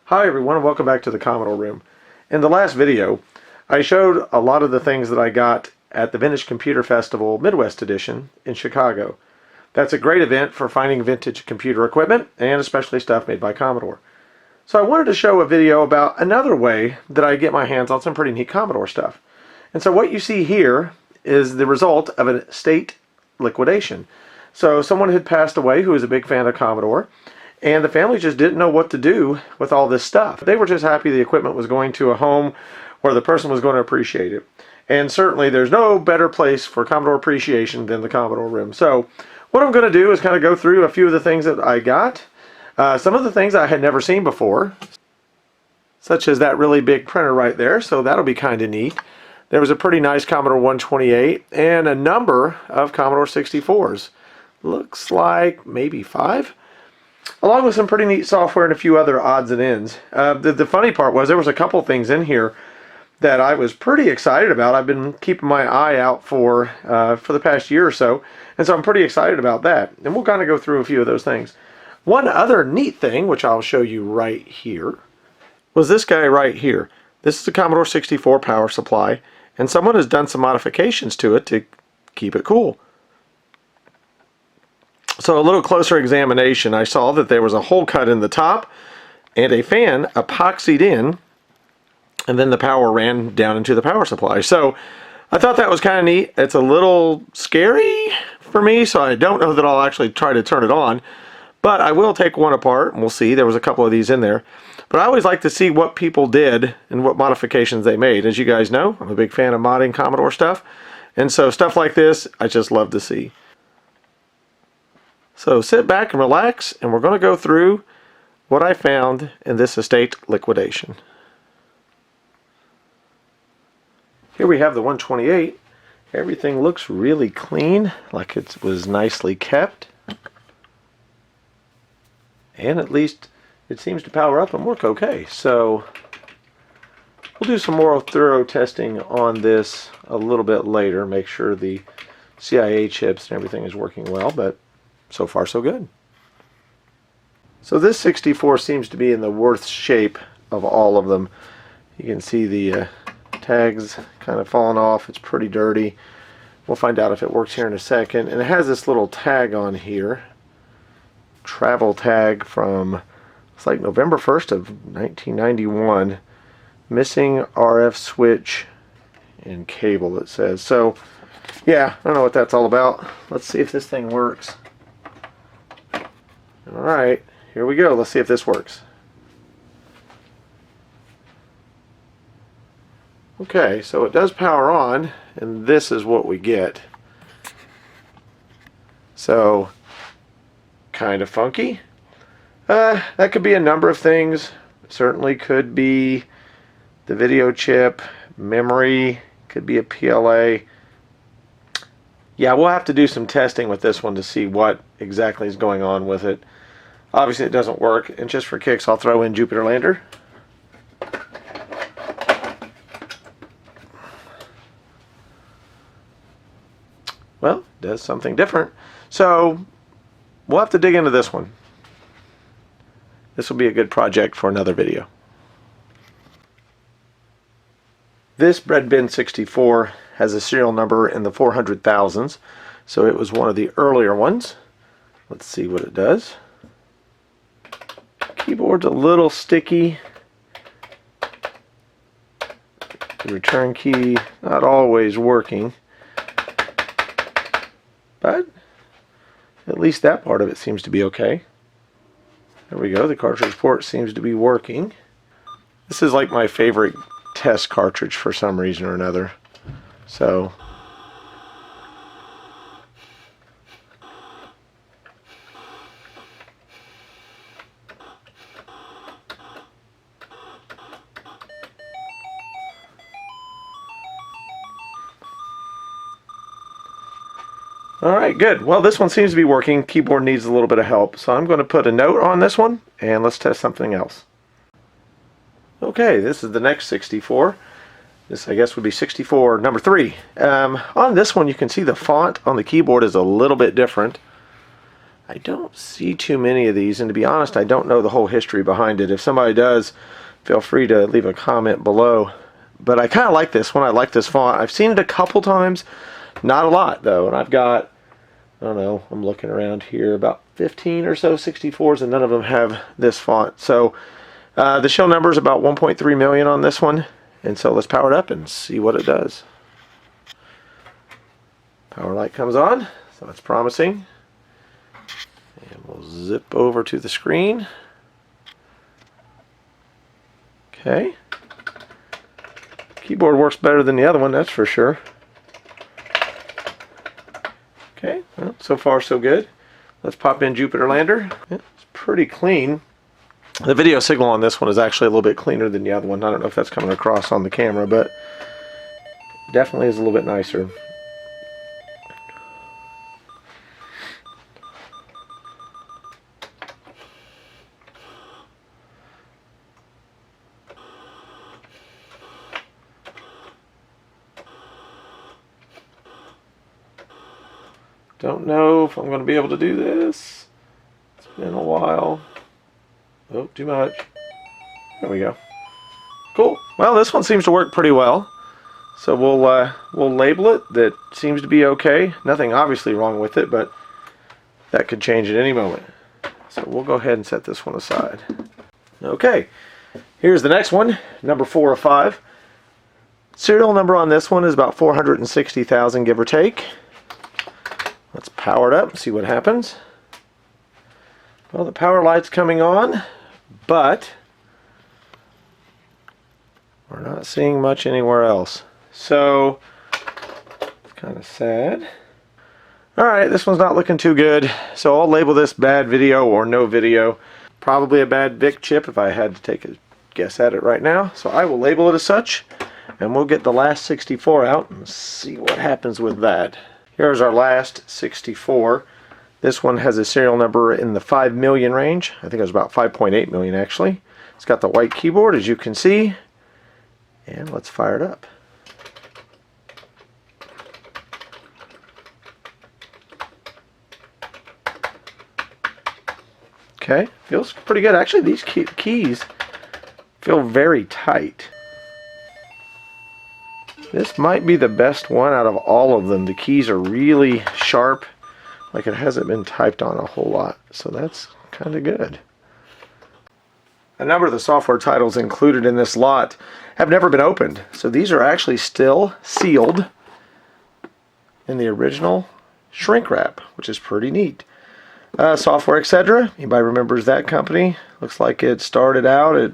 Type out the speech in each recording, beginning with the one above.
Hi everyone and welcome back to the Commodore Room. In the last video, I showed a lot of the things that I got at the Vintage Computer Festival Midwest Edition in Chicago. That's a great event for finding vintage computer equipment and especially stuff made by Commodore. So I wanted to show a video about another way that I get my hands on some pretty neat Commodore stuff. And so what you see here is the result of an estate liquidation. So someone had passed away who was a big fan of Commodore, and the family just didn't know what to do with all this stuff. They were just happy the equipment was going to a home where the person was going to appreciate it. And certainly there's no better place for Commodore appreciation than the Commodore Room. So what I'm going to do is kind of go through a few of the things that I got. Some of the things I had never seen before, such as that really big printer right there, so that'll be kind of neat. There was a pretty nice Commodore 128 and a number of Commodore 64s. Looks like maybe 5. Along with some pretty neat software and a few other odds and ends. The funny part was there was a couple things in here that I was pretty excited about. I've been keeping my eye out for the past year or so, and so I'm pretty excited about that. And we'll kind of go through a few of those things. One other neat thing, which I'll show you right here, was this guy right here. This is a Commodore 64 power supply, and someone has done some modifications to it to keep it cool. So a little closer examination, I saw that there was a hole cut in the top and a fan epoxied in, and then the power ran down into the power supply. So I thought that was kind of neat. It's a little scary for me, so I don't know that I'll actually try to turn it on, but I will take one apart and we'll see. There was a couple of these in there. But I always like to see what people did and what modifications they made. As you guys know, I'm a big fan of modding Commodore stuff, and so stuff like this I just love to see. So sit back and relax, and we're going to go through what I found in this estate liquidation. Here we have the 128. Everything looks really clean, like it was nicely kept. And at least it seems to power up and work okay. So we'll do some more thorough testing on this a little bit later, make sure the CIA chips and everything is working well, but so far so good. So this 64 seems to be in the worst shape of all of them. You can see the tags kind of falling off. It's pretty dirty. We'll find out if it works here in a second. And it has this little tag on here. Travel tag from, it's like November 1st of 1991. Missing RF switch and cable, it says. So yeah, I don't know what that's all about. Let's see if this thing works. Alright, here we go. Let's see if this works. Okay, so it does power on, and this is what we get. So, kind of funky. That could be a number of things. It certainly could be the video chip, memory, could be a PLA. Yeah, we'll have to do some testing with this one to see what exactly is going on with it. Obviously it doesn't work, and just for kicks I'll throw in Jupiter Lander. Well, it does something different. So we'll have to dig into this one. This will be a good project for another video. This bread bin 64 has a serial number in the 400,000s, so it was one of the earlier ones. Let's see what it does. Keyboard's a little sticky. The return key not always working, but at least that part of it seems to be okay. There we go. The cartridge port seems to be working. This is like my favorite test cartridge for some reason or another. So alright, good. Well, this one seems to be working. Keyboard needs a little bit of help. So I'm going to put a note on this one, and let's test something else. Okay, this is the next 64. This, I guess, would be 64 number 3. On this one, you can see the font on the keyboard is a little bit different. I don't see too many of these, and to be honest, I don't know the whole history behind it. If somebody does, feel free to leave a comment below. But I kind of like this one. I like this font. I've seen it a couple times, not a lot though, and I've got, I don't know, I'm looking around here, about 15 or so 64s, and none of them have this font. So the shell number is about 1.3 million on this one, and so let's power it up and see what it does. Power light comes on, so that's promising. And we'll zip over to the screen. Okay. Keyboard works better than the other one, that's for sure. Okay, well, so far so good. Let's pop in Jupiter Lander. It's pretty clean. The video signal on this one is actually a little bit cleaner than the other one. I don't know if that's coming across on the camera, but definitely is a little bit nicer. Don't know if I'm going to be able to do this. It's been a while. Oh, too much. There we go. Cool. Well, this one seems to work pretty well. So we'll label it. That seems to be okay. Nothing obviously wrong with it, but that could change at any moment. So we'll go ahead and set this one aside. Okay. Here's the next one, number 4 of 5. Serial number on this one is about 460,000, give or take. Let's power it up and see what happens. Well, the power light's coming on, but we're not seeing much anywhere else. So, it's kind of sad. Alright, this one's not looking too good, so I'll label this bad video or no video. Probably a bad VIC chip if I had to take a guess at it right now. So I will label it as such, and we'll get the last 64 out and see what happens with that. Here's our last 64. This one has a serial number in the 5 million range. I think it was about 5.8 million actually. It's got the white keyboard, as you can see. And let's fire it up. Okay, feels pretty good. Actually, these keys feel very tight. This might be the best one out of all of them. The keys are really sharp, like it hasn't been typed on a whole lot, so that's kind of good. A number of the software titles included in this lot have never been opened, so these are actually still sealed in the original shrink wrap, which is pretty neat. Software Etc. Anybody remembers that company? Looks like it started out at,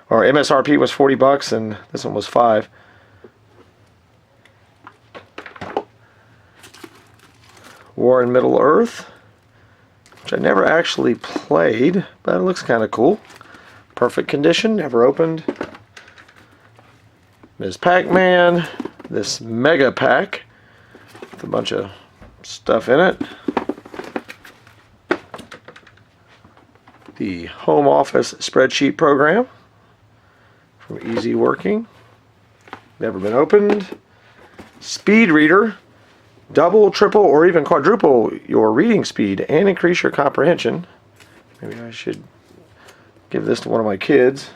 or MSRP was 40 bucks and this one was 5. War in Middle Earth, which I never actually played, but it looks kind of cool. Perfect condition, never opened. Ms. Pac-Man, this mega pack with a bunch of stuff in it. The home office spreadsheet program from Easy Working, never been opened. Speed reader. Double, triple, or even quadruple your reading speed and increase your comprehension. Maybe I should give this to one of my kids.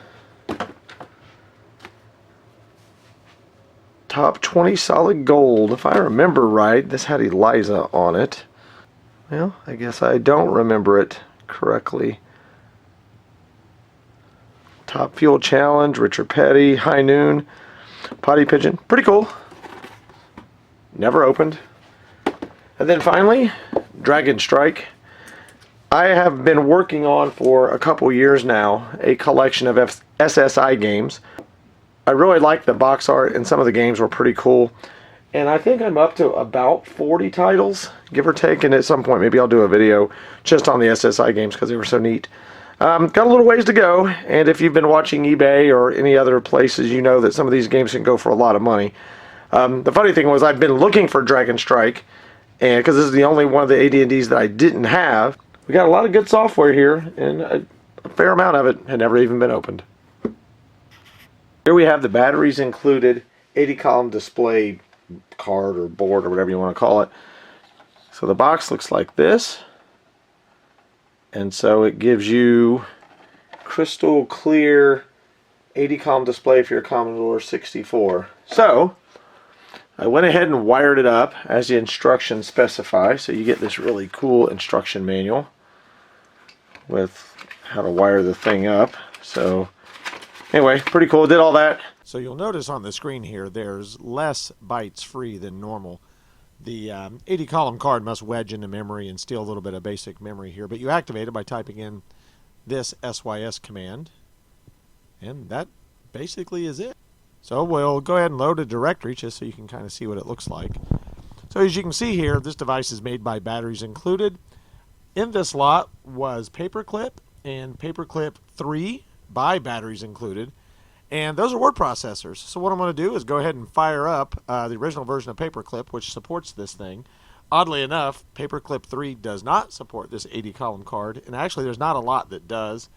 Top 20 solid gold. If I remember right, this had Eliza on it. Well, I guess I don't remember it correctly. Top Fuel Challenge, Richard Petty, High Noon, Potty Pigeon. Pretty cool. Never opened. And then finally, Dragon Strike. I have been working on for a couple years now a collection of SSI games. I really like the box art and some of the games were pretty cool. And I think I'm up to about 40 titles, give or take, and at some point maybe I'll do a video just on the SSI games because they were so neat. Got a little ways to go, and if you've been watching eBay or any other places, you know that some of these games can go for a lot of money. The funny thing was I've been looking for Dragon Strike, and because this is the only one of the AD&Ds that I didn't have. We got a lot of good software here, and a fair amount of it had never even been opened. Here we have the batteries included, 80-column display card or board or whatever you want to call it. So the box looks like this. And so it gives you crystal clear 80 column display for your Commodore 64. So I went ahead and wired it up as the instructions specify. So you get this really cool instruction manual with how to wire the thing up. So anyway, pretty cool. Did all that. So you'll notice on the screen here there's less bytes free than normal. The 80 column card must wedge into memory and steal a little bit of basic memory here, but you activate it by typing in this SYS command, and that basically is it. So we'll go ahead and load a directory just so you can kind of see what it looks like. So as you can see here, this device is made by Batteries Included. In this lot was Paperclip and Paperclip 3 by Batteries Included. And those are word processors. So what I'm going to do is go ahead and fire up the original version of Paperclip, which supports this thing. Oddly enough, Paperclip 3 does not support this 80 column card, and actually there's not a lot that does.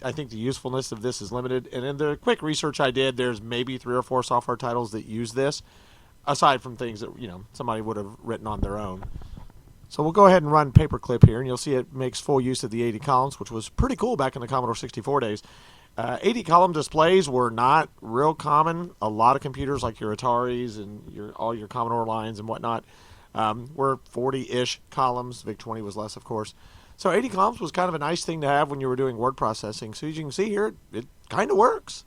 I think the usefulness of this is limited, and in the quick research I did, there's maybe 3 or 4 software titles that use this, aside from things that somebody would have written on their own. So we'll go ahead and run Paperclip here, and you'll see it makes full use of the 80 columns, which was pretty cool back in the Commodore 64 days. 80 column displays were not real common. A lot of computers like your Ataris and all your Commodore lines and whatnot were 40-ish columns. VIC-20 was less, of course. So 80 columns was kind of a nice thing to have when you were doing word processing. So as you can see here, it kind of works.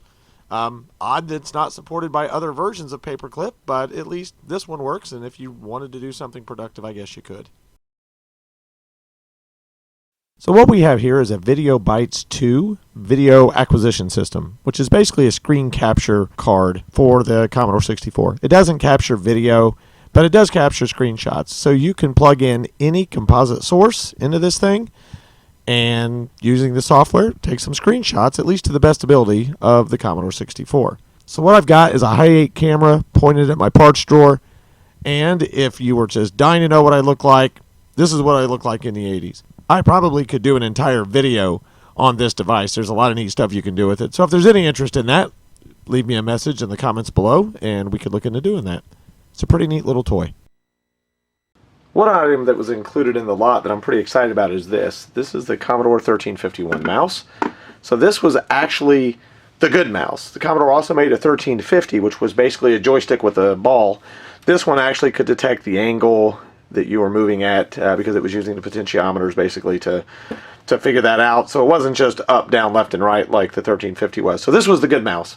Odd that it's not supported by other versions of Paperclip, but at least this one works, and if you wanted to do something productive, I guess you could. So what we have here is a Video Bytes 2 video acquisition system, which is basically a screen capture card for the Commodore 64. It doesn't capture video, but it does capture screenshots. So you can plug in any composite source into this thing and using the software, take some screenshots, at least to the best ability of the Commodore 64. So what I've got is a Hi8 camera pointed at my parts drawer, and if you were just dying to know what I look like, this is what I look like in the 80s. I probably could do an entire video on this device. There's a lot of neat stuff you can do with it. So if there's any interest in that, leave me a message in the comments below, and we could look into doing that. It's a pretty neat little toy. One item that was included in the lot that I'm pretty excited about is this. This is the Commodore 1351 mouse. So this was actually the good mouse. The Commodore also made a 1350, which was basically a joystick with a ball. This one actually could detect the angle that you were moving at because it was using the potentiometers basically to figure that out. So it wasn't just up, down, left, and right like the 1350 was. So this was the good mouse.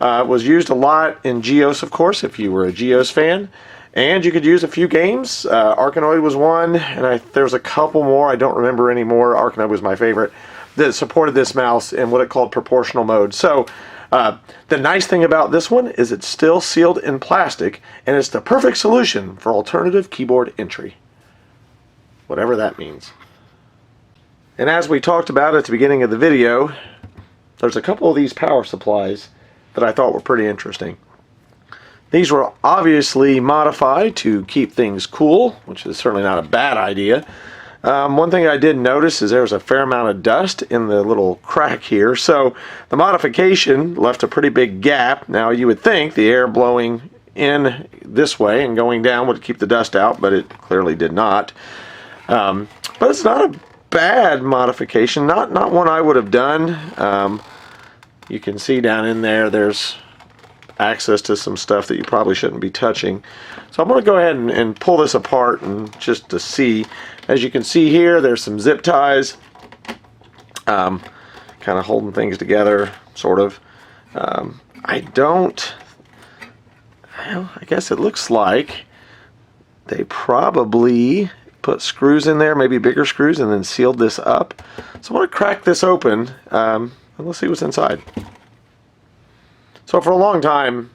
It was used a lot in Geos, of course, if you were a Geos fan. And you could use a few games. Arkanoid was one, and there's a couple more. I don't remember anymore. Arkanoid was my favorite that supported this mouse in what it called proportional mode. So the nice thing about this one is it's still sealed in plastic, and it's the perfect solution for alternative keyboard entry, whatever that means. And as we talked about at the beginning of the video, there's a couple of these power supplies that I thought were pretty interesting. These were obviously modified to keep things cool, which is certainly not a bad idea. One thing I did notice is there's a fair amount of dust in the little crack here, so the modification left a pretty big gap. Now you would think the air blowing in this way and going down would keep the dust out, but it clearly did not. But it's not a bad modification, not one I would have done. You can see down in there's access to some stuff that you probably shouldn't be touching. So I'm going to go ahead and pull this apart and just to see. As you can see here, there's some zip ties kind of holding things together, sort of. I guess it looks like they probably put screws in there, maybe bigger screws, and then sealed this up. So I want to crack this open and let's see what's inside. So for a long time,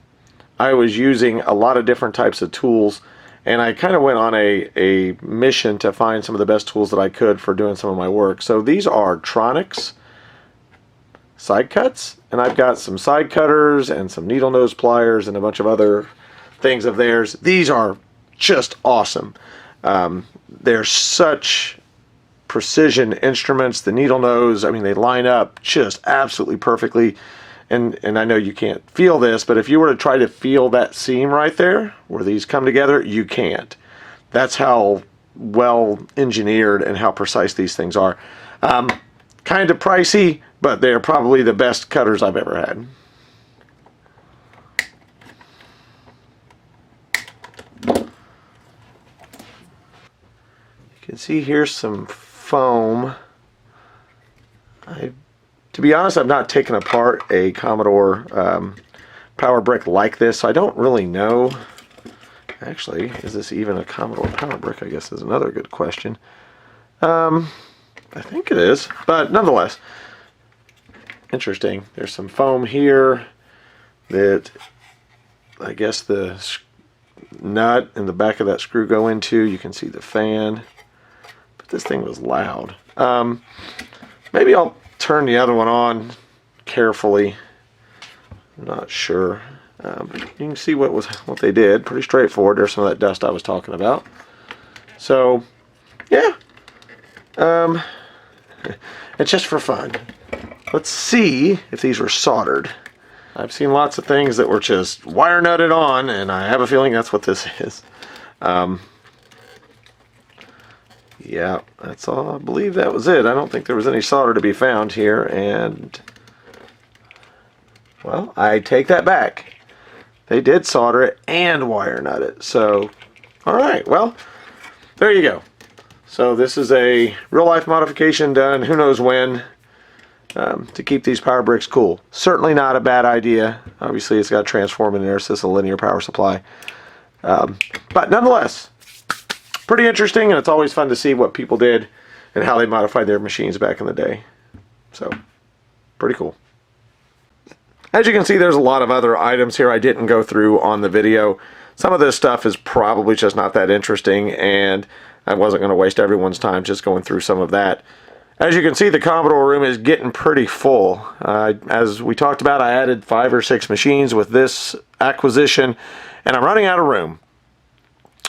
I was using a lot of different types of tools, and I kind of went on a mission to find some of the best tools that I could for doing some of my work. So these are Tronics side cuts, and I've got some side cutters and some needle nose pliers and a bunch of other things of theirs. These are just awesome. They're such precision instruments. The needle nose, I mean, they line up just absolutely perfectly. And I know you can't feel this, but if you were to try to feel that seam right there, where these come together, you can't. That's how well engineered and how precise these things are. Kind of pricey, but they're probably the best cutters I've ever had. You can see here's some foam. To be honest, I've not taken apart a Commodore power brick like this, so I don't really know. Actually, is this even a Commodore power brick, I guess is another good question. I think it is, but nonetheless, interesting. There's some foam here that I guess the nut and the back of that screw go into. You can see the fan, but this thing was loud. Maybe I'll turn the other one on carefully. I'm not sure. But you can see what they did. Pretty straightforward. There's some of that dust I was talking about. So, yeah. It's just for fun. Let's see if these were soldered. I've seen lots of things that were just wire nutted on, and I have a feeling that's what this is. Yeah, that's all. I believe that was it. I don't think there was any solder to be found here, and well, I take that back. They did solder it and wire nut it. So, all right, well, there you go. So this is a real-life modification done who knows when to keep these power bricks cool. Certainly not a bad idea. Obviously, it's got a transformer in there, so it's a linear power supply. But nonetheless, pretty interesting, and it's always fun to see what people did and how they modified their machines back in the day. So, pretty cool. As you can see, there's a lot of other items here I didn't go through on the video. Some of this stuff is probably just not that interesting, and I wasn't going to waste everyone's time just going through some of that. As you can see, the Commodore Room is getting pretty full. As we talked about, I added 5 or 6 machines with this acquisition, and I'm running out of room.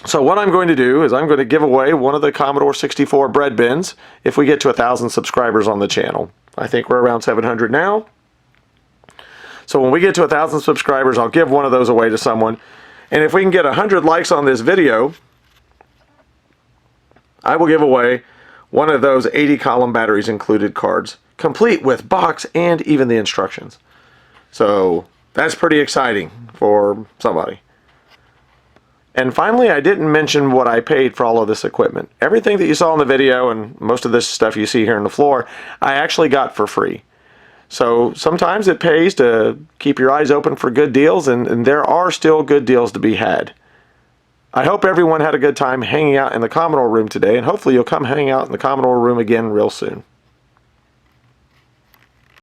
So what I'm going to do is I'm going to give away one of the Commodore 64 bread bins if we get to 1,000 subscribers on the channel. I think we're around 700 now. So when we get to 1,000 subscribers, I'll give one of those away to someone. And if we can get 100 likes on this video, I will give away one of those 80-column batteries included cards, complete with box and even the instructions. So that's pretty exciting for somebody. And finally, I didn't mention what I paid for all of this equipment. Everything that you saw in the video and most of this stuff you see here on the floor, I actually got for free. So sometimes it pays to keep your eyes open for good deals, and there are still good deals to be had. I hope everyone had a good time hanging out in the Commodore Room today, and hopefully you'll come hang out in the Commodore Room again real soon.